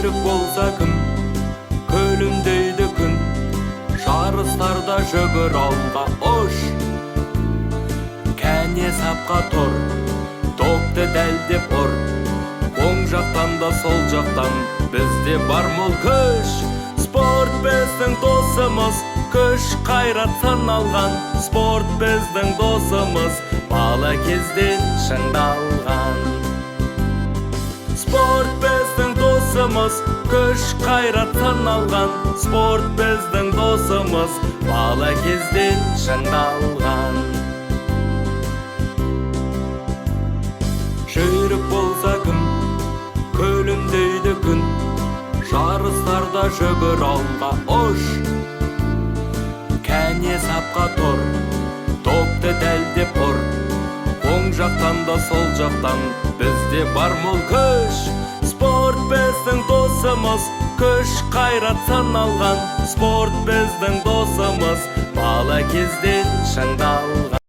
Жүйрік болса кім, көліндейді күн, жарыстарда жүгір алға ош. Кәне сапқа тұр, допты дәлдеп ұр, оң жақтан да сол жақтан бізде бар мол күш. Спорт біздің досымыз, күш қайрат саналған. Спорт біздің досымыз, бала кезден шыңдалған. Спорт біздің досымыз, күш қайрат саналған. Спорт біздің досымыз, бала кезден шыңдалған. Жүйрік болса кім, көліндейді күн, жарыстарда жүгір алға ош. Кәне сапқа тұр, допты дәлдеп ұр, оң жақтан да сол жақтан бізде бар мол күш. Спорт біздің досымыз, күш қайрат саналған. Спорт біздің досымыз, бала кезден шыңдалған.